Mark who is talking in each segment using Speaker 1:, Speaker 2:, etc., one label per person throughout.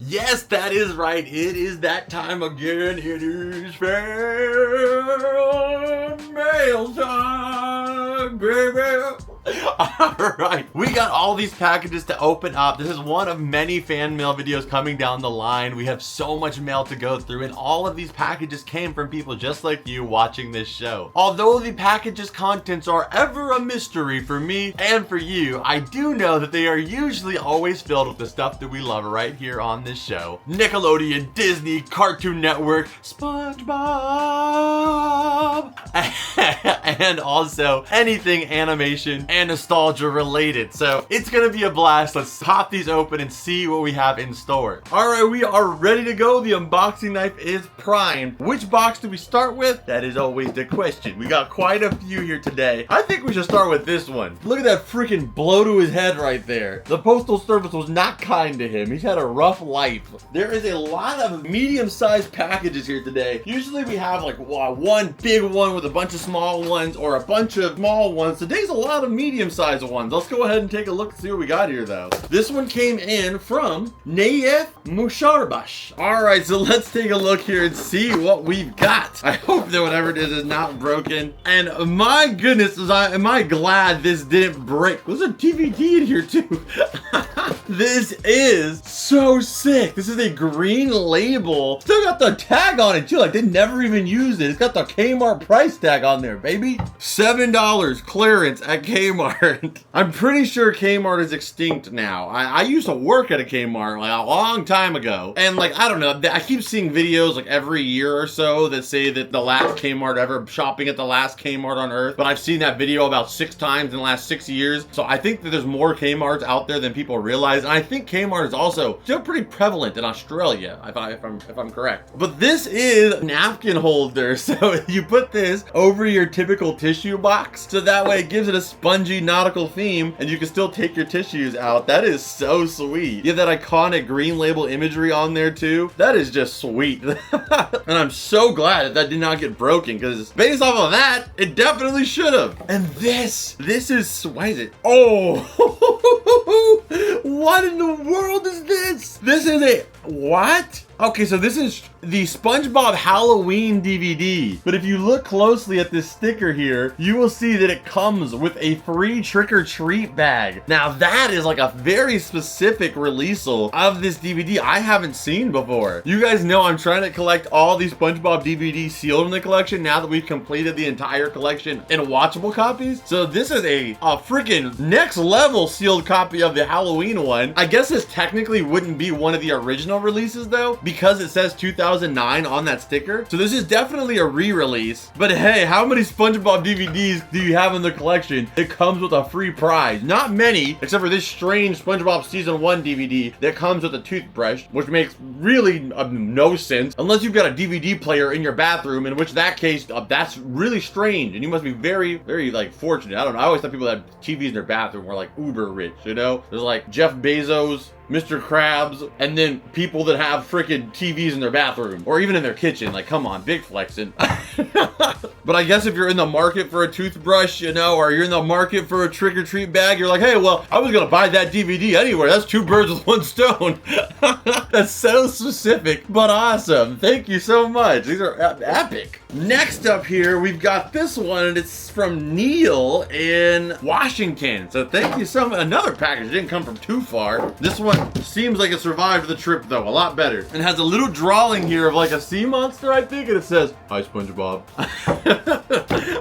Speaker 1: Yes, that is right. It is that time again. It is mail time, baby. Alright, we got all these packages to open up. This is one of many fan mail videos coming down the line. We have so much mail to go through, and all of these packages came from people just like you watching this show. Although the packages' contents are ever a mystery for me and for you, I do know that they are usually always filled with the stuff that we love right here on this show. Nickelodeon, Disney, Cartoon Network, SpongeBob, and also anything animation and nostalgia related. So it's gonna be a blast. Let's pop these open and see what we have in store. All right, we are ready to go. The unboxing knife is primed. Which box do we start with? That is always the question. We got quite a few here today. I think we should start with this one. Look at that freaking blow to his head right there. The Postal Service was not kind to him. He's had a rough life. There is a lot of medium-sized packages here today. Usually we have like one big one with a bunch of small ones or a bunch of small ones. Today's a lot of medium-sized ones. Let's go ahead and take a look and see what we got here though. This one came in from Nayef Musharbash. All right, so let's take a look here and see what we've got. I hope that whatever it is not broken. And my goodness, am I glad this didn't break. There's a DVD in here too. This is so sick. This is a green label. Still got the tag on it too. Like they never even used it. It's got the Kmart price tag on there, baby. $7 clearance at Kmart. I'm pretty sure Kmart is extinct now. I used to work at a Kmart like a long time ago. And like, I don't know, I keep seeing videos like every year or so that say that the last Kmart ever, shopping at the last Kmart on earth. But I've seen that video about 6 times in the last 6 years. So I think that there's more Kmarts out there than people realize. And I think Kmart is also still pretty prevalent in Australia, if I'm correct. But this is a napkin holder. So you put this over your typical tissue box. So that way it gives it a spongy nautical theme and you can still take your tissues out. That is so sweet. You have that iconic green label imagery on there too. That is just sweet. And I'm so glad that that did not get broken because based off of that, it definitely should have. And this is, why is it? Oh, what in the world is this? This is a, what? Okay, so this is the SpongeBob Halloween DVD. But if you look closely at this sticker here, you will see that it comes with a free trick-or-treat bag. Now that is like a very specific releasal of this DVD I haven't seen before. You guys know I'm trying to collect all these SpongeBob DVDs sealed in the collection now that we've completed the entire collection in watchable copies. So this is a freaking next level sealed copy of the Halloween one. I guess this technically wouldn't be one of the original releases though, because it says 2009 on that sticker. So this is definitely a re-release. But hey, how many SpongeBob DVDs do you have in the collection? It comes with a free prize. Not many, except for this strange SpongeBob Season 1 DVD that comes with a toothbrush, which makes really no sense unless you've got a DVD player in your bathroom, in which that case, that's really strange. And you must be very, very like fortunate. I don't know. I always thought people that had TVs in their bathroom were like uber rich, you know? There's like Jeff Bezos, Mr. Krabs, and then people that have freaking TVs in their bathroom or even in their kitchen. Like, come on, big flexing. But I guess if you're in the market for a toothbrush, you know, or you're in the market for a trick-or-treat bag, you're like, hey, well, I was gonna buy that DVD anyway. That's 2 birds with 1 stone. That's so specific, but awesome. Thank you so much. These are epic. Next up here, we've got this one, and it's from Neil in Washington. So thank you so much. Another package. It didn't come from too far. This one seems like it survived the trip, though, a lot better. And has a little drawing here of like a sea monster, I think, and it says, "Hi, SpongeBob."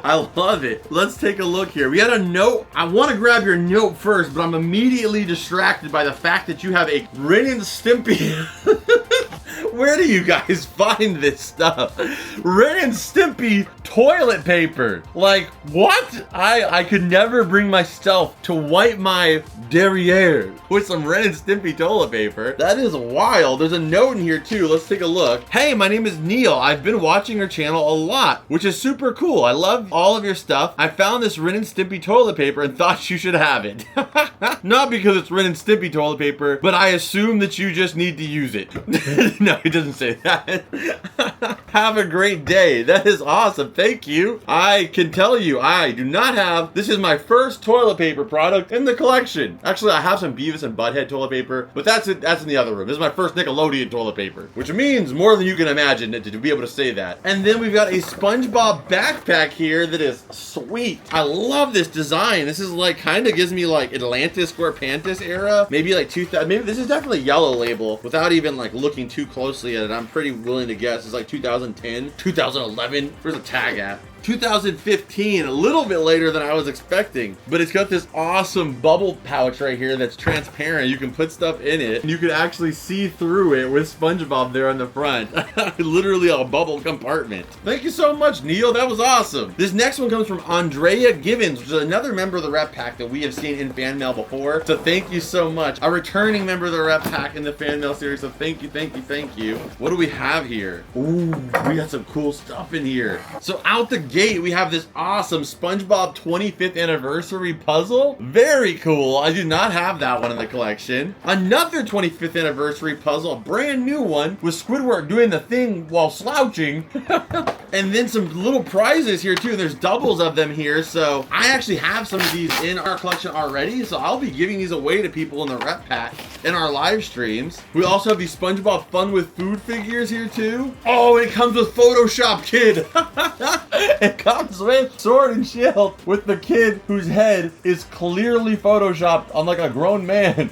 Speaker 1: I love it. Let's take a look here. We had a note. I want to grab your note first, but I'm immediately distracted by the fact that you have a Ren and Stimpy. Where do you guys find this stuff? Ren and Stimpy toilet paper. Like, what? I could never bring myself to wipe my derriere with some Ren and Stimpy toilet paper. That is wild. There's a note in here too. Let's take a look. Hey, my name is Neil. I've been watching your channel a lot, which is super cool. I love all of your stuff. I found this Ren and Stimpy toilet paper and thought you should have it. Not because it's Ren and Stimpy toilet paper, but I assume that you just need to use it. No, it doesn't say that. Have a great day. That is awesome. Thank you. I can tell you, I do not have, this is my first toilet paper product in the collection. Actually, I have some Beavis and Butthead toilet paper, but that's in the other room. This is my first Nickelodeon toilet paper, which means more than you can imagine to be able to say that. And then we've got a SpongeBob backpack here that is sweet. I love this design. This is like, kind of gives me like Atlantis Squarepantis era. Maybe like 2000, maybe this is definitely Yellow Label without even like looking too closely at it. I'm pretty willing to guess it's like 2010, 2011. Where's the tag at? 2015, a little bit later than I was expecting, but it's got this awesome bubble pouch right here that's transparent. You can put stuff in it and you can actually see through it with SpongeBob there on the front. Literally a bubble compartment. Thank you so much, Neil. That was awesome. This next one comes from Andrea Givens, which is another member of the rep pack that we have seen in fan mail before. So thank you so much. A returning member of the rep pack in the fan mail series. So thank you, thank you, thank you. What do we have here? Ooh, we got some cool stuff in here. So out the gate, we have this awesome SpongeBob 25th anniversary puzzle. Very cool. I do not have that one in the collection. Another 25th anniversary puzzle, a brand new one with Squidward doing the thing while slouching. And then some little prizes here too. There's doubles of them here. So I actually have some of these in our collection already. So I'll be giving these away to people in the rep pack in our live streams. We also have these SpongeBob Fun with Food figures here too. Oh, it comes with Photoshop Kid. It comes with Sword and Shield with the kid whose head is clearly photoshopped on like a grown man.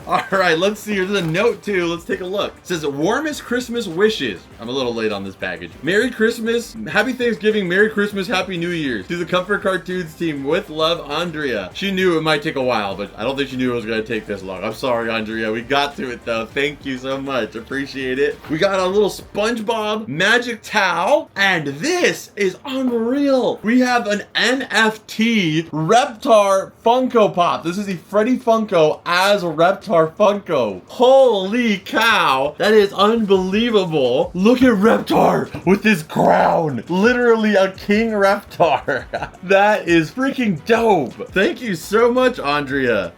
Speaker 1: All right, let's see. There's a note too. Let's take a look. It says, warmest Christmas wishes. I'm a little late on this package. Merry Christmas, Happy Thanksgiving, Merry Christmas, Happy New Year's to the Comfort Cartoons team. With love, Andrea. She knew it might take a while, but I don't think she knew it was going to take this long. I'm sorry, Andrea. We got to it though. Thank you so much. Appreciate it. We got a little SpongeBob magic towel, and this is unreal. We have an NFT Reptar Funko Pop. This is a Freddy Funko as Reptar Funko. Holy cow. That is unbelievable. Look at Reptar with his crown. Literally a King Reptar. That is freaking dope. Thank you so much, Andrea.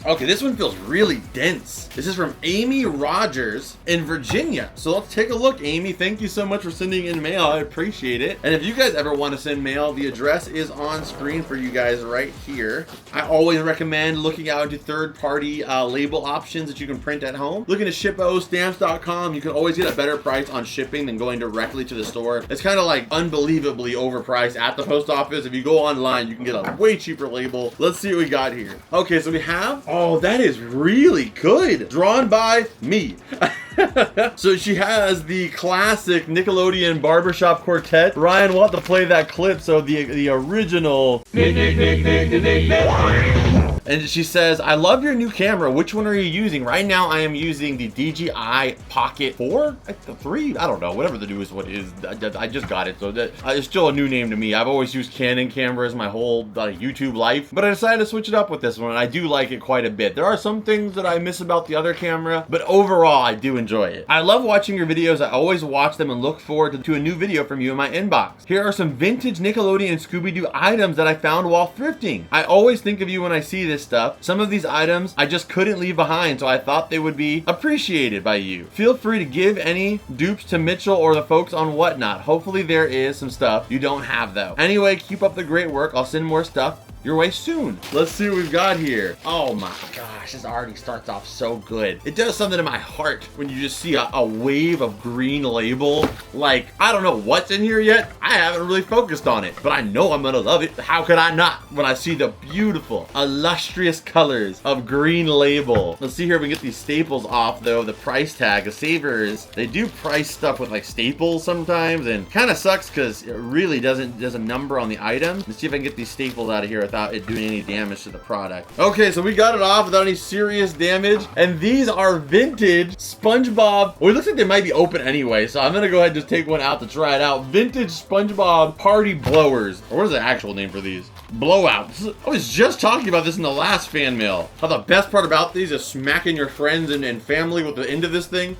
Speaker 1: Okay, this one feels really dense. This is from Amy Rogers in Virginia. So let's take a look, Amy. Thank you so much for sending in mail. I appreciate it. And if you guys ever want to send mail, the address is on screen for you guys right here. I always recommend looking out into third-party label options that you can print at home. Looking at ShipOStamps.com, you can always get a better price on shipping than going directly to the store. It's kind of like unbelievably overpriced at the post office. If you go online, you can get a way cheaper label. Let's see what we got here. Okay, so we have, oh, that is really good. Drawn by me. So she has the classic Nickelodeon barbershop quartet. Ryan, we'll have to play that clip. So the original. And she says, I love your new camera. Which one are you using? Right now, I am using the DJI Pocket 4? 3? I don't know. Whatever the newest one is. I just got it. So that it's still a new name to me. I've always used Canon cameras my whole YouTube life. But I decided to switch it up with this one. And I do like it quite a bit. There are some things that I miss about the other camera. But overall, I do enjoy it. I love watching your videos. I always watch them and look forward to a new video from you in my inbox. Here are some vintage Nickelodeon and Scooby-Doo items that I found while thrifting. I always think of you when I see this stuff. Some of these items I just couldn't leave behind, so I thought they would be appreciated by you. Feel free to give any dupes to Mitchell or the folks on Whatnot. Hopefully there is some stuff you don't have though. Anyway, keep up the great work. I'll send more stuff your way soon. Let's see what we've got here. Oh my gosh, this already starts off so good. It does something to my heart when you just see a wave of green label. Like, I don't know what's in here yet. I haven't really focused on it, but I know I'm gonna love it. How could I not when I see the beautiful, illustrious colors of green label? Let's see here if we can get these staples off though, the price tag. The Savers, they do price stuff with like staples sometimes, and kind of sucks because it really doesn't number on the item. Let's see if I can get these staples out of here without it doing any damage to the product. Okay, so we got it off without any serious damage, and these are vintage SpongeBob. Well, it looks like they might be open anyway, so I'm gonna go ahead and just take one out to try it out. Vintage SpongeBob party blowers, or what is the actual name for these? Blowouts. I was just talking about this in the last fan mail. How the best part about these is smacking your friends and family with the end of this thing.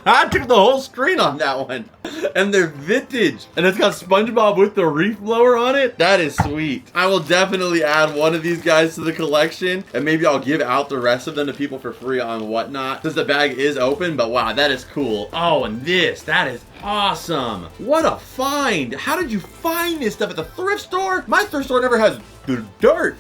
Speaker 1: I took the whole screen on that one. And they're vintage. And it's got SpongeBob with the reef blower on it. That is sweet. I will definitely add one of these guys to the collection. And maybe I'll give out the rest of them to people for free on Whatnot. Since the bag is open. But wow, that is cool. Oh, and this. That is awesome. What a find. How did you find this stuff at the thrift store? My thrift store never has dirt.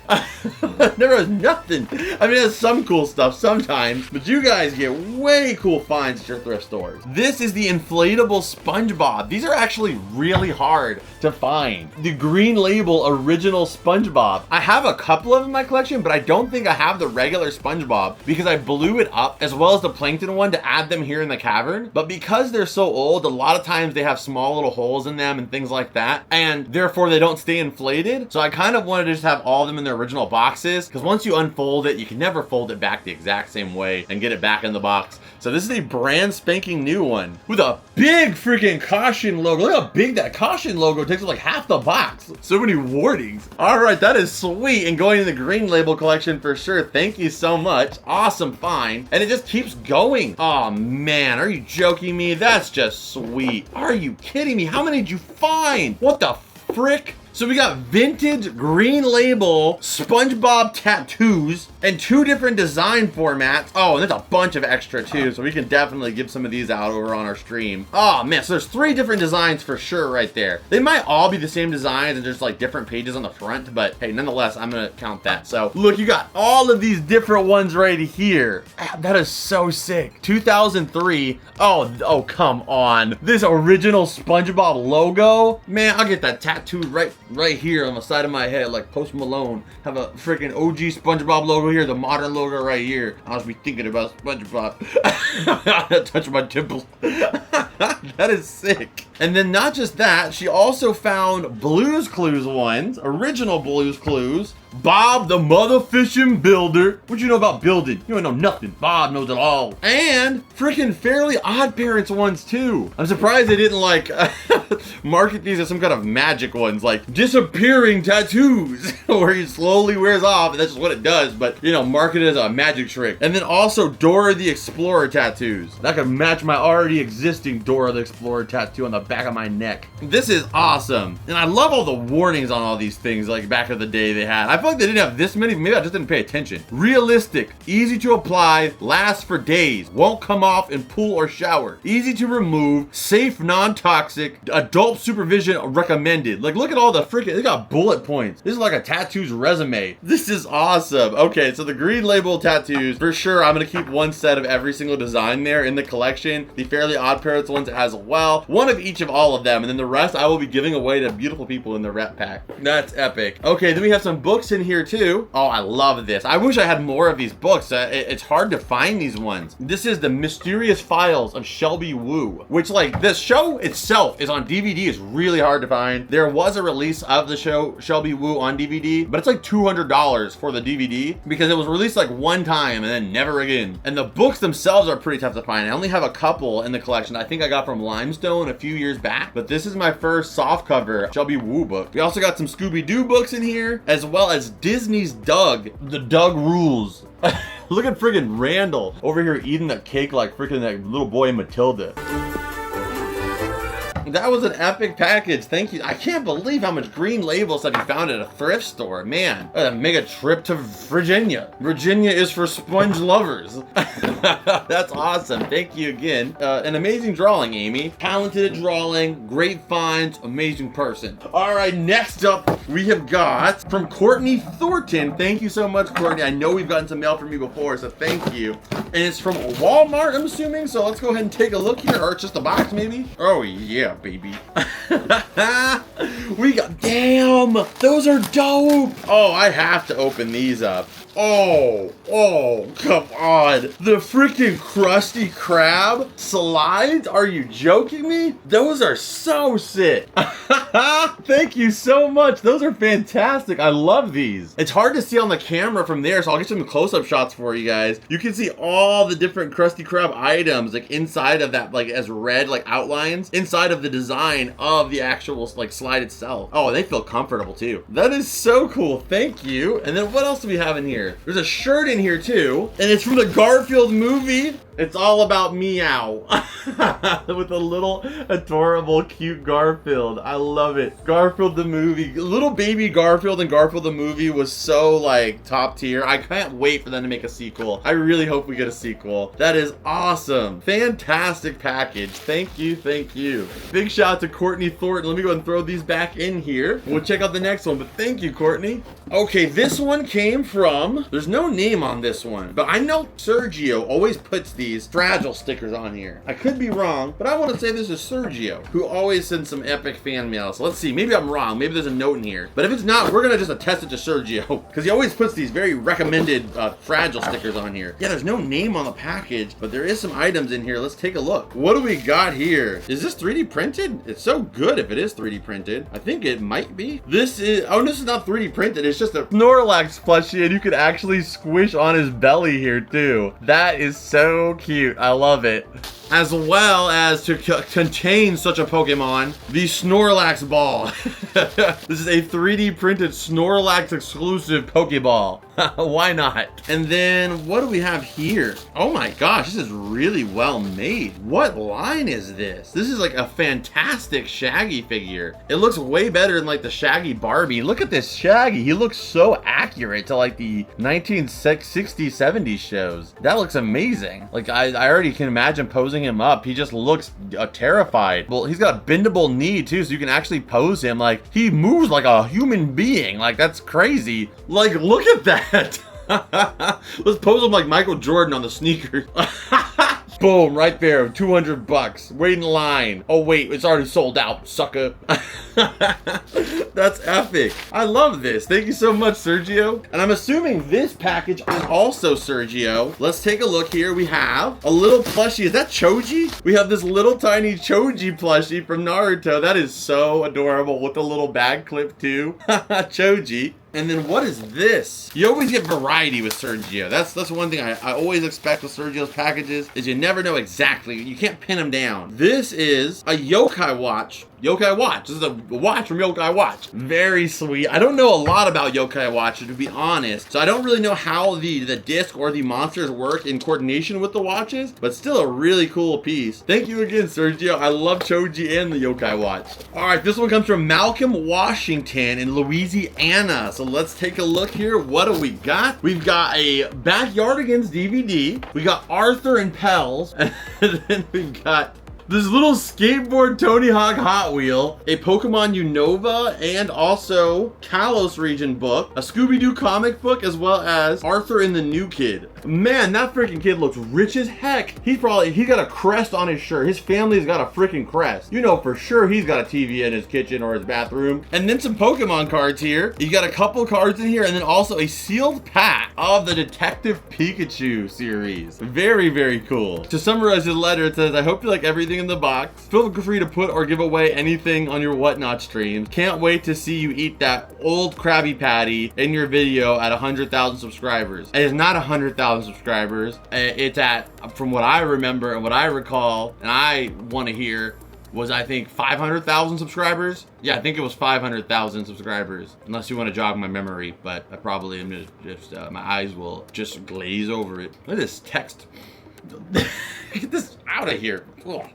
Speaker 1: Never has nothing. I mean, it has some cool stuff sometimes, but you guys get way cool finds at your thrift stores. This is the inflatable SpongeBob. These are actually really hard to find. The green label original SpongeBob. I have a couple of them in my collection, but I don't think I have the regular SpongeBob because I blew it up as well as the plankton one to add them here in the cavern. But because they're so old, a lot of times they have small little holes in them and things like that, and therefore they don't stay inflated. So I kind of wanted to just have all of them in their original boxes, because once you unfold it, you can never fold it back the exact same way and get it back in the box. So this is a brand spanking new one with a big freaking caution logo. Look how big that caution logo takes up like half the box. So many warnings. All right, that is sweet. And going in the green label collection for sure. Thank you so much. Awesome find. And it just keeps going. Oh man, are you joking me? That's just sweet. Are you kidding me? How many did you find? What the frick? So we got vintage green label SpongeBob tattoos and 2 different design formats. Oh, and there's a bunch of extra too, so we can definitely give some of these out over on our stream. Oh man, so there's 3 different designs for sure right there. They might all be the same designs and just like different pages on the front, but hey, nonetheless, I'm gonna count that. So look, you got all of these different ones right here. That is so sick. 2003. Oh, come on. This original SpongeBob logo. Man, I'll get that tattooed right here on the side of my head like Post Malone. Have a freaking OG SpongeBob logo here, the modern logo right here. I'll just be thinking about SpongeBob. Touch my temples. That is sick. And then not just that, she also found Blue's Clues ones, original Blue's Clues. Bob the Mother Fishing Builder. What you know about building? You don't know nothing. Bob knows it all. And freaking Fairly Odd Parents ones too. I'm surprised they didn't like market these as some kind of magic ones, like disappearing tattoos, where he slowly wears off, and that's just what it does. But you know, market it as a magic trick. And then also Dora the Explorer tattoos. That could match my already existing Dora the Explorer tattoo on the back of my neck. This is awesome. And I love all the warnings on all these things like back in the day they had. I feel like they didn't have this many. Maybe I just didn't pay attention. Realistic, easy to apply, lasts for days, won't come off in pool or shower, easy to remove, safe, non-toxic, adult supervision recommended. Like, look at all the freaking, they got bullet points. This is like a tattoo's resume. This is awesome. Okay, so the green label tattoos, for sure, I'm gonna keep one set of every single design there in the collection. The Fairly Odd Parents ones as well. One of each of all of them, and then the rest I will be giving away to beautiful people in the rep pack. That's epic. Okay, then we have some books in here too. Oh, I love this. I wish I had more of these books. It's hard to find these ones. This is the Mysterious Files of Shelby Woo, which, like, this show itself is on DVD. It's really hard to find. There was a release of the show Shelby Woo on DVD, but it's like $200 for the DVD because it was released like one time and then never again. And the books themselves are pretty tough to find. I only have a couple in the collection. I think I got from Limestone a few years back, but this is my first softcover Shelby Woo book. We also got some Scooby-Doo books in here, as well as Disney's Doug, the Doug Rules. Look at friggin' Randall over here eating that cake like freaking that little boy in Matilda. That was an epic package. Thank you. I can't believe how much green label stuff you found at a thrift store. Man, I gotta make a trip to Virginia. Virginia is for sponge lovers. That's awesome. Thank you again. An amazing drawing, Amy. Talented at drawing, great finds, amazing person. All right, next up, we have got from Courtney Thornton. Thank you so much, Courtney. I know we've gotten some mail from you before, so thank you. And it's from Walmart, I'm assuming. So let's go ahead and take a look here. Or it's just a box, maybe. Oh, yeah, baby. We got, damn, those are dope. Oh, I have to open these up. Oh, come on. The freaking Crusty Crab slides? Are you joking me? Those are so sick. Thank you so much. Those are fantastic. I love these. It's hard to see on the camera from there, so I'll get some close-up shots for you guys. You can see all the different Crusty Crab items like inside of that, like as red like outlines inside of the design of the actual like slide itself. Oh, they feel comfortable too. That is so cool. Thank you. And then what else do we have in here? There's a shirt in here too, and it's from the Garfield movie. It's all about meow. With a little adorable, cute Garfield. I love it. Garfield the movie. Little baby Garfield and Garfield the movie was so like top tier. I can't wait for them to make a sequel. I really hope we get a sequel. That is awesome. Fantastic package. Thank you, thank you. Big shout out to Courtney Thornton. Let me go and throw these back in here. We'll check out the next one, but thank you, Courtney. Okay, this one came from, there's no name on this one, but I know Sergio always puts these fragile stickers on here. I could be wrong, but I want to say this is Sergio, who always sends some epic fan mail. So let's see, maybe I'm wrong. Maybe there's a note in here. But if it's not, we're gonna just attest it to Sergio, because he always puts these very recommended fragile stickers on here. Yeah, there's no name on the package, but there is some items in here. Let's take a look. What do we got here? Is this 3D printed? It's so good if it is 3D printed. I think it might be. This is, oh, this is not 3D printed. It's just a Snorlax plushie, and you could actually squish on his belly here too. That is so cute. I love it. As well as to contain such a Pokemon, the Snorlax ball. This is a 3D printed Snorlax exclusive Pokeball. Why not? And then what do we have here? Oh my gosh, this is really well made. What line is this? This is like a fantastic Shaggy figure. It looks way better than like the Shaggy Barbie. Look at this Shaggy. He looks so accurate to like the 1960s, 70s shows. That looks amazing. Like I already can imagine posing him up. He just looks terrified. Well, he's got a bendable knee too, so you can actually pose him like he moves like a human being. Like that's crazy. Like look at that. Let's pose him like Michael Jordan on the sneakers. Boom, right there, 200 bucks. Wait in line. Oh wait, it's already sold out, sucker. That's epic. I love this. Thank you so much, Sergio. And I'm assuming this package is also Sergio. Let's take a look here. We have a little plushie. Is that Choji? We have this little tiny Choji plushie from Naruto. That is so adorable with a little bag clip too. Choji. And then what is this? You always get variety with Sergio. That's one thing I always expect with Sergio's packages is you never know exactly. You can't pin them down. This is a yokai watch. Yokai watch. This is a watch from Yokai Watch. Very sweet. I don't know a lot about Yokai Watch, to be honest. So I don't really know how the disc or the monsters work in coordination with the watches, but still a really cool piece. Thank you again, Sergio. I love Choji and the Yokai Watch. All right, this one comes from Malcolm Washington in Louisiana. So let's take a look here. What do we got? We've got a Backyardigans DVD. We got Arthur and Pels. And then we got this little skateboard Tony Hawk Hot Wheel, a Pokemon Unova, and also Kalos region book, a Scooby-Doo comic book, as well as Arthur and the New Kid. Man, that freaking kid looks rich as heck. He got a crest on his shirt. His family's got a freaking crest. You know for sure he's got a TV in his kitchen or his bathroom. And then some Pokemon cards here. You got a couple cards in here, and then also a sealed pack of the Detective Pikachu series. Very, very cool. To summarize his letter, it says, I hope you like everything in the box. Feel free to put or give away anything on your Whatnot streams. Can't wait to see you eat that old Krabby Patty in your video at 100,000 subscribers. It is not 100,000 subscribers. It's at, from what I remember and what I recall, and I want to hear, was I think 500,000 subscribers? Yeah, I think it was 500,000 subscribers. Unless you want to jog my memory, but I probably am just my eyes will just glaze over it. Look at this text. Get this out of here. Ugh.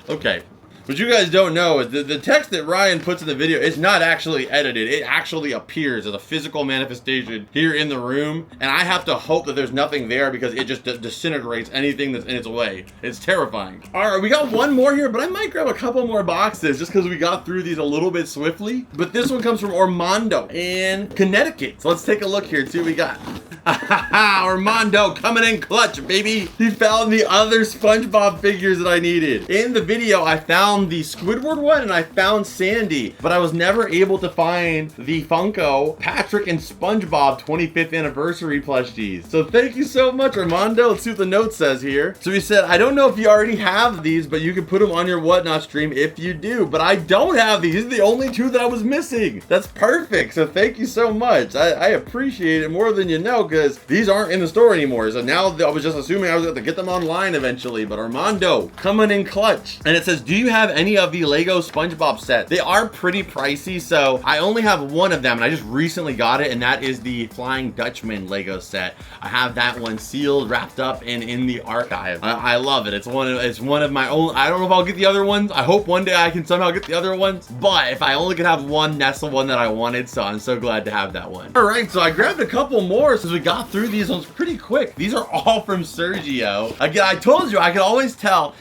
Speaker 1: Okay. What you guys don't know is the text that Ryan puts in the video is not actually edited. It actually appears as a physical manifestation here in the room. And I have to hope that there's nothing there because it just disintegrates anything that's in its way. It's terrifying. All right, we got one more here, but I might grab a couple more boxes just because we got through these a little bit swiftly. But this one comes from Armando in Connecticut. So let's take a look here, see what we got. Armando coming in clutch, baby. He found the other SpongeBob figures that I needed. In the video, I found the Squidward one and I found Sandy, but I was never able to find the Funko Patrick and SpongeBob 25th anniversary plushies. So thank you so much, Armando. Let's see what the note says here. So he said, I don't know if you already have these, but you can put them on your Whatnot stream if you do, but I don't have these. These are the only two that I was missing. That's perfect. So thank you so much. I appreciate it more than you know, because because these aren't in the store anymore. So now I was just assuming I was going to get them online eventually, but Armando coming in clutch. And it says, do you have any of the Lego SpongeBob set? They are pretty pricey, so I only have one of them, and I just recently got it, and that is the Flying Dutchman Lego set. I have that one sealed, wrapped up, and in the archive. I love it. It's one of my own. I don't know if I'll get the other ones. I hope one day I can somehow get the other ones, but if I only could have one, that's the one that I wanted, so I'm so glad to have that one. All right, so I grabbed a couple more since we got through these ones pretty quick. These are all from Sergio. Again, I told you I could always tell.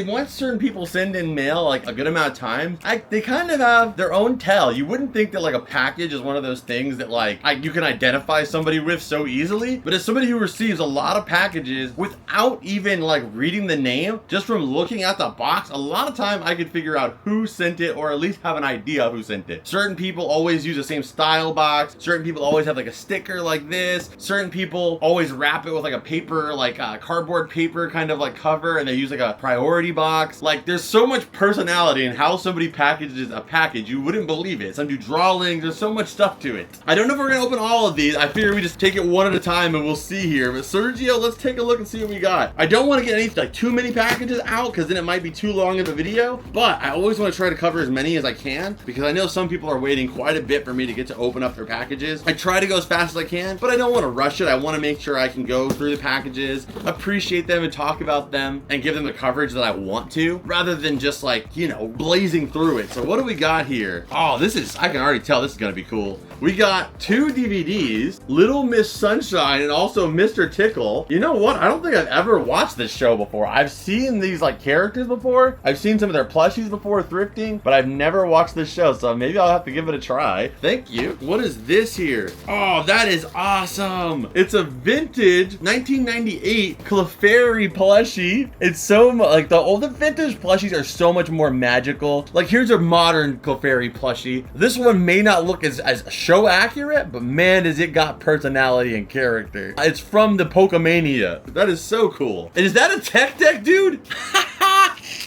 Speaker 1: Once certain people send in mail like a good amount of time, they kind of have their own tell. You wouldn't think that like a package is one of those things that like you can identify somebody with so easily, but as somebody who receives a lot of packages without even like reading the name, just from looking at the box, a lot of time I could figure out who sent it or at least have an idea of who sent it. Certain people always use the same style box. Certain people always have like a sticker like this. Certain people always wrap it with like a paper, like cardboard paper kind of like cover, and they use like a priority box. Like there's so much personality in how somebody packages a package. You wouldn't believe it. Some do drawings. There's so much stuff to it. I don't know if we're gonna open all of these. I figure we just take it one at a time and we'll see here. But Sergio, let's take a look and see what we got. I don't want to get any like too many packages out because then it might be too long of a video, but I always want to try to cover as many as I can because I know some people are waiting quite a bit for me to get to open up their packages. I try to go as fast as I can, but I don't want to rush it. I want to make sure I can go through the packages, appreciate them and talk about them and give them the coverage that I want to, rather than just like, you know, blazing through it. So what do we got here? Oh, I can already tell this is gonna be cool. We got 2 DVDs, Little Miss Sunshine and also Mr. Tickle. You know what? I don't think I've ever watched this show before. I've seen these like characters before. I've seen some of their plushies before thrifting, but I've never watched this show, so maybe I'll have to give it a try. Thank you. What is this here? Oh, that is awesome. It's a vintage 1998 Clefairy plushie. It's so like the vintage plushies are so much more magical. Like here's a modern Clefairy plushie. This one may not look as show accurate, but man, does it got personality and character. It's from the Pokemania. That is so cool. And is that a tech deck, dude?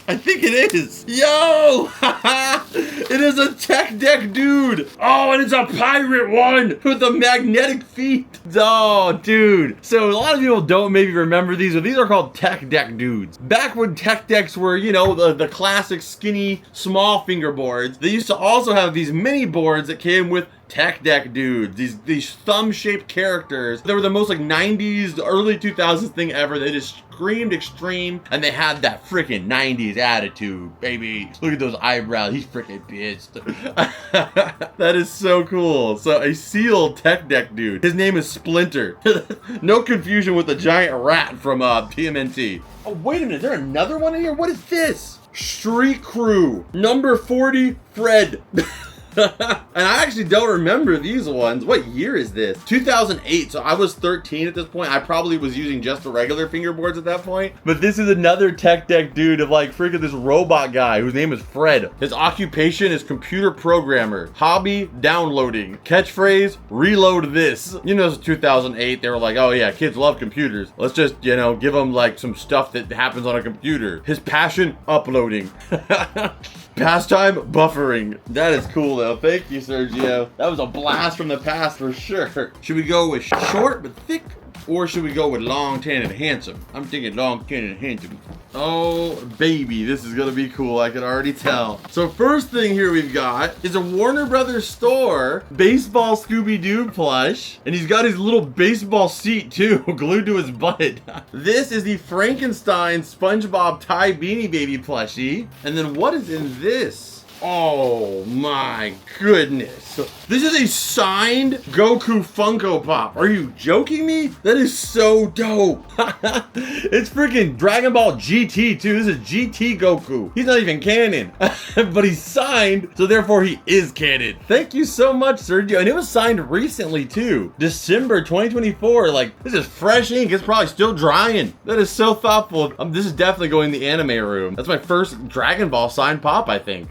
Speaker 1: I think it is. Yo! It is a tech deck, dude. Oh, and it's a pirate one with the magnetic feet. Oh, dude. So a lot of people don't maybe remember these, but these are called tech deck dudes. Back when tech decks were, you know, the classic skinny, small fingerboards, they used to also have these mini boards that came with tech deck dudes, these thumb-shaped characters. They were the most like 90s, early 2000s thing ever. They just screamed extreme, and they had that freaking 90s attitude, baby. Look at those eyebrows. He's freaking pissed. That is so cool. So a sealed tech deck dude. His name is Splinter. No confusion with the giant rat from TMNT. Oh, wait a minute. Is there another one in here? What is this? Street Crew. Number 40, Fred. And I actually don't remember these ones. What year is this? 2008. So I was 13 at this point. I probably was using just the regular fingerboards at that point. But this is another tech deck dude of like freaking this robot guy whose name is Fred. His occupation is computer programmer. Hobby, downloading. Catchphrase, reload this. You know, it's 2008. They were like, oh yeah, kids love computers. Let's just, you know, give them like some stuff that happens on a computer. His passion, uploading. Pastime, buffering. That is cool though. Thank you, Sergio. That was a blast from the past for sure. Should we go with short but thick, or should we go with long, tan, and handsome? I'm thinking long, tan, and handsome. Oh, baby, this is gonna be cool. I can already tell. So first thing here we've got is a Warner Brothers store baseball Scooby-Doo plush, and he's got his little baseball seat too, glued to his butt. This is the Frankenstein SpongeBob Tie Beanie Baby plushie. And then what is in this? Oh my goodness. This is a signed Goku Funko Pop. Are you joking me? That is so dope. It's freaking Dragon Ball GT too. This is GT Goku. He's not even canon, but he's signed, so therefore he is canon. Thank you so much, Sergio. And it was signed recently too. December 2024. Like, this is fresh ink. It's probably still drying. That is so thoughtful. This is definitely going in the anime room. That's my first Dragon Ball signed pop, I think.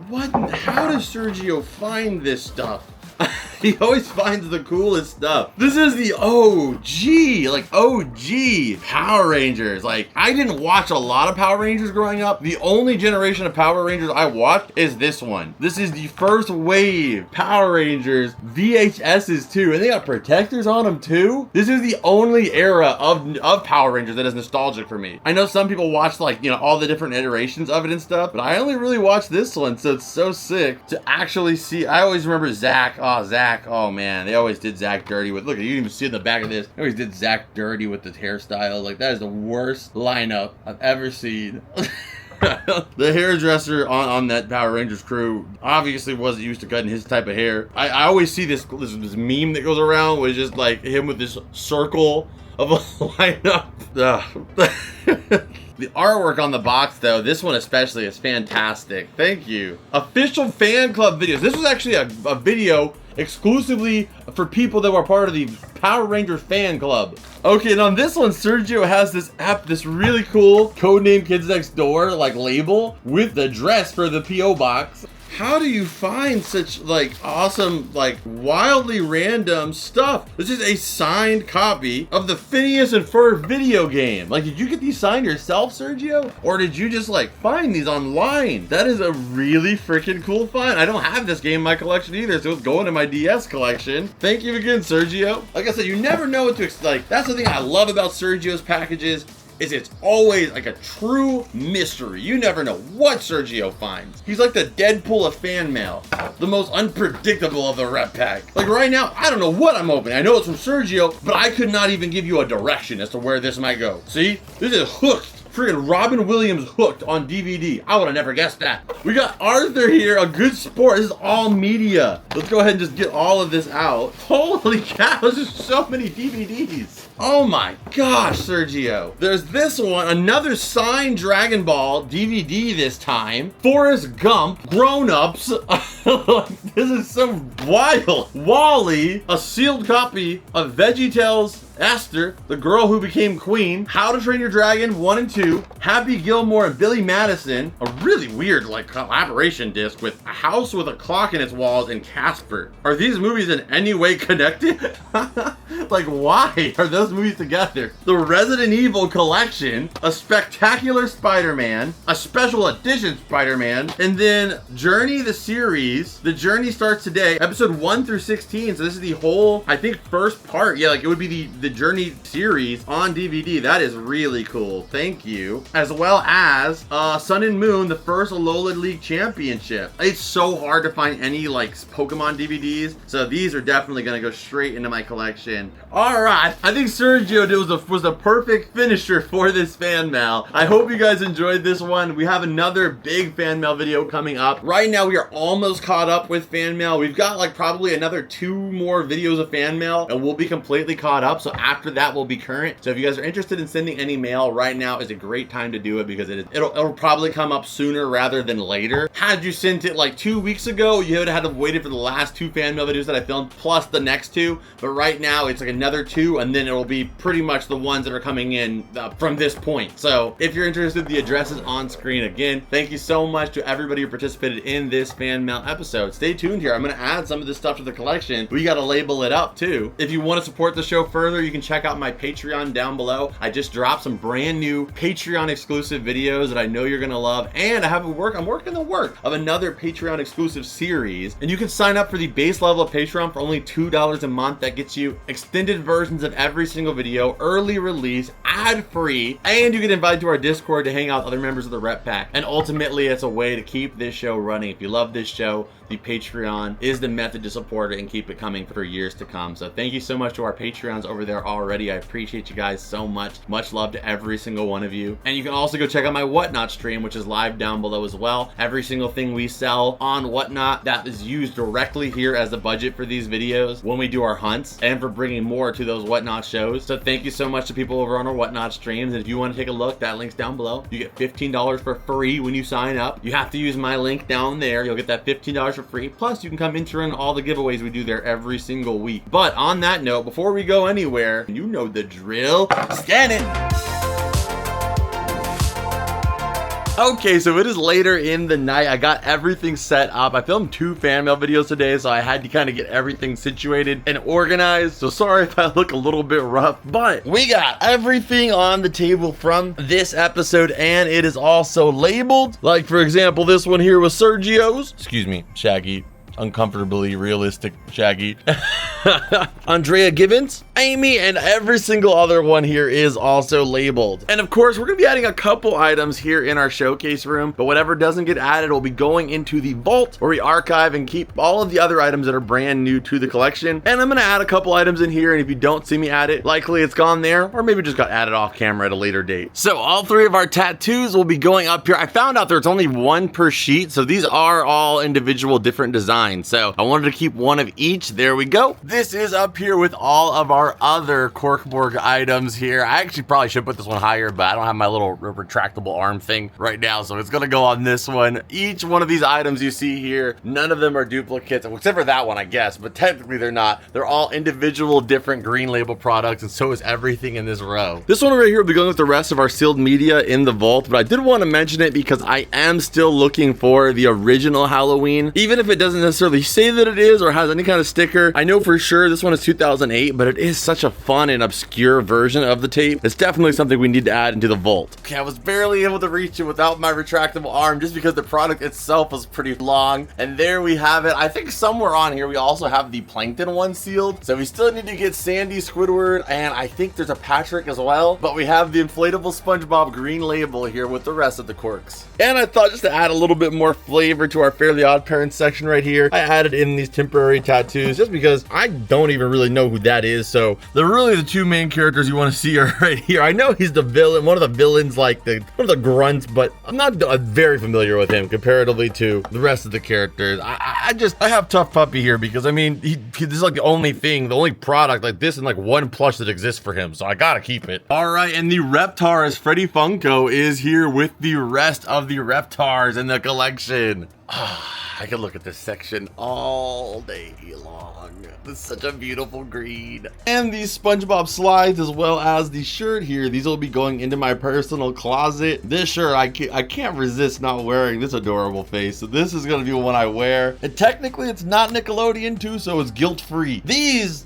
Speaker 1: What? How does Sergio find this stuff? He always finds the coolest stuff. This is the OG, like OG Power Rangers. Like, I didn't watch a lot of Power Rangers growing up. The only generation of Power Rangers I watched is this one. This is the first wave Power Rangers VHSs too, and they got protectors on them too. This is the only era of Power Rangers that is nostalgic for me. I know some people watch, like, you know, all the different iterations of it and stuff, but I only really watched this one, so it's so sick to actually see. I always remember Zach. Oh man, they always did Zach dirty with, look, you can even see in the back of this, they always did Zach dirty with the hairstyle. Like, that is the worst lineup I've ever seen. The hairdresser on that Power Rangers crew obviously wasn't used to cutting his type of hair. I always see this meme that goes around with just like him with this circle of a lineup. The artwork on the box, though, this one especially, is fantastic. Thank you. Official fan club videos. This was actually a video exclusively for people that were part of the Power Rangers fan club. Okay, and on this one, Sergio has this really cool Codename Kids Next Door like label with the address for the P.O. box. How do you find such like awesome, like wildly random stuff? This is a signed copy of the Phineas and Ferb video game. Like, did you get these signed yourself, Sergio? Or did you just like find these online? That is a really freaking cool find. I don't have this game in my collection either, so it's going to my DS collection. Thank you again, Sergio. Like I said, you never know what to expect. Like, that's the thing I love about Sergio's packages. It's always like a true mystery. You never know what Sergio finds. He's like the Deadpool of fan mail, the most unpredictable of the rep pack. Like right now, I don't know what I'm opening. I know it's from Sergio, but I could not even give you a direction as to where this might go. See, this is Hooked. Freaking Robin Williams Hooked on DVD. I would have never guessed that. We got Arthur here, a good sport. This is all media. Let's go ahead and just get all of this out. Holy cow, there's just so many DVDs. Oh my gosh, Sergio. There's this one, another signed Dragon Ball DVD this time. Forrest Gump, Grown Ups. This is so wild. Wally, a sealed copy of VeggieTales, Esther, the girl who became queen, How to Train Your Dragon 1 and 2, Happy Gilmore and Billy Madison, a really weird like collaboration disc with A House with a Clock in Its Walls and Casper. Are these movies in any way connected? Like, why are those movies together? The Resident Evil collection, a Spectacular Spider-Man, a special edition Spider-Man, and then Journey the series. The Journey starts today, episode 1 through 16. So this is the whole, I think, first part. Yeah, like it would be the Journey series on DVD. That is really cool. Thank you. As well as Sun and Moon, the first Alola League Championship. It's so hard to find any like Pokemon DVDs, so these are definitely gonna go straight into my collection. All right, I think Sergio was the perfect finisher for this fan mail. I hope you guys enjoyed this one. We have another big fan mail video coming up. Right now we are almost caught up with fan mail. We've got like probably another 2 more videos of fan mail and we'll be completely caught up. So after that we'll be current. So if you guys are interested in sending any mail, right now is a great time to do it because it'll probably come up sooner rather than later. Had you sent it like 2 weeks ago, you would have had to wait for the last 2 fan mail videos that I filmed plus the next 2. But right now it's like another 2 and then it'll be pretty much the ones that are coming in from this point. So if you're interested, the address is on screen again. Thank you so much to everybody who participated in this fan mail episode. Stay tuned here. I'm going to add some of this stuff to the collection. We got to label it up too. If you want to support the show further, you can check out my Patreon down below. I just dropped some brand new Patreon exclusive videos that I know you're going to love. And I'm working the work of another Patreon exclusive series. And you can sign up for the base level of Patreon for only $2 a month. That gets you extended versions of every single video, early release, ad-free, and you get invited to our Discord to hang out with other members of the Rep Pack. And ultimately, it's a way to keep this show running. If you love this show, the Patreon is the method to support it and keep it coming for years to come. So thank you so much to our Patreons over there already. I appreciate you guys so much. Much love to every single one of you. And you can also go check out my Whatnot stream, which is live down below as well. Every single thing we sell on Whatnot that is used directly here as the budget for these videos when we do our hunts and for bringing more to those Whatnot shows. So thank you so much to people over on our Whatnot streams. And if you want to take a look, that link's down below. You get $15 for free when you sign up. You have to use my link down there. You'll get that $15 for free. Plus, you can come enter in all the giveaways we do there every single week. But on that note, before we go anywhere, you know the drill. Scan it. Okay, so it is later in the night. I got everything set up. I filmed 2 fan mail videos today, so I had to kind of get everything situated and organized. So sorry if I look a little bit rough, but we got everything on the table from this episode, and it is also labeled. Like, for example, this one here was Sergio's. Excuse me, Shaggy. Uncomfortably realistic Shaggy. Andrea Gibbons, Amy, and every single other one here is also labeled. And of course, we're gonna be adding a couple items here in our showcase room, but whatever doesn't get added will be going into the vault where we archive and keep all of the other items that are brand new to the collection. And I'm gonna add a couple items in here, and if you don't see me add it, likely it's gone there, or maybe just got added off camera at a later date. So all 3 of our tattoos will be going up here. I found out there's only 1 per sheet, so these are all individual different designs. So I wanted to keep 1 of each. There we go. This is up here with all of our other Corkborg items here. I actually probably should put this one higher, but I don't have my little retractable arm thing right now, so it's gonna go on this one. Each one of these items you see here, none of them are duplicates, except for that one, I guess, but technically they're not. They're all individual different green label products, and so is everything in this row. This one right here will be going with the rest of our sealed media in the vault, but I did want to mention it because I am still looking for the original Halloween, even if it doesn't necessarily say that it is or has any kind of sticker. I know for sure this one is 2008, but it is such a fun and obscure version of the tape. It's definitely something we need to add into the vault. Okay, I was barely able to reach it without my retractable arm just because the product itself was pretty long. And there we have it. I think somewhere on here we also have the Plankton one sealed. So we still need to get Sandy, Squidward, and I think there's a Patrick as well. But we have the inflatable SpongeBob green label here with the rest of the quirks. And I thought just to add a little bit more flavor to our Fairly Odd Parents section right here, I added in these temporary tattoos just because I don't even really know who that is. So they're really the 2 main characters you want to see are right here. I know he's the villain, one of the villains, like one of the grunts, but I'm not very familiar with him comparatively to the rest of the characters. I have Tough Puppy here because I mean, this is like the only product like this and like 1 plush that exists for him. So I gotta keep it. All right, and the Reptars Freddy Funko is here with the rest of the Reptars in the collection. I could look at this section all day long. This is such a beautiful green. And these SpongeBob slides as well as the shirt here. These will be going into my personal closet. This shirt, I can't resist not wearing this adorable face. So this is gonna be one I wear. And technically it's not Nickelodeon too, so it's guilt-free. These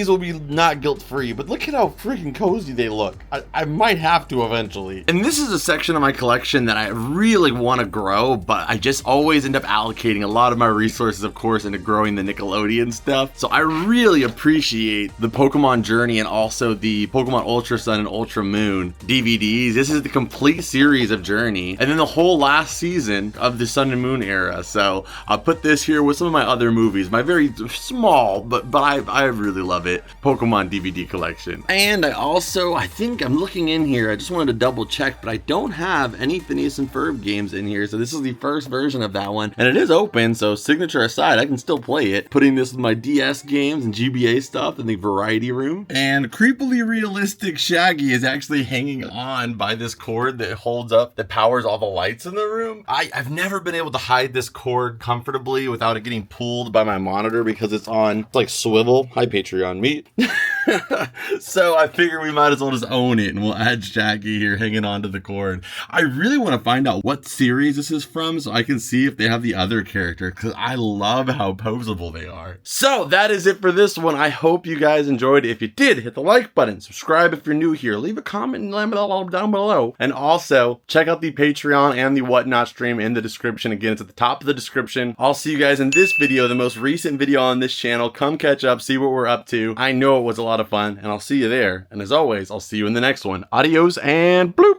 Speaker 1: will be not guilt-free, but look at how freaking cozy they look. I might have to eventually. And this is a section of my collection that I really want to grow, but I just always end up allocating a lot of my resources, of course, into growing the Nickelodeon stuff. So I really appreciate the Pokemon Journey and also the Pokemon Ultra Sun and Ultra Moon DVDs. This is the complete series of Journey, and then the whole last season of the Sun and Moon era. So I'll put this here with some of my other movies, my very small, but I really love it, Pokemon DVD collection. And I think I'm looking in here, I just wanted to double check, but I don't have any Phineas and Ferb games in here, so this is the first version of that one, and it is open, so signature aside, I can still play it. Putting this with my DS games and GBA stuff in the variety room. And creepily realistic Shaggy is actually hanging on by this cord that holds up, that powers all the lights in the room. I've never been able to hide this cord comfortably without it getting pulled by my monitor because it's like swivel. Hi Patreon meat. So I figure we might as well just own it, and we'll add Shaggy here hanging onto the cord. I really want to find out what series this is from so I can see if they have the other character, because I love how poseable they are. So that is it for this one. I hope you guys enjoyed it. If you did, hit the like button, subscribe if you're new here, leave a comment down below, and also check out the Patreon and the Whatnot stream in the description. Again, it's at the top of the description. I'll see you guys in this video, the most recent video on this channel. Come catch up, see what we're up to. I know it was a lot of fun, and I'll see you there. And as always, I'll see you in the next one. Adios and bloop!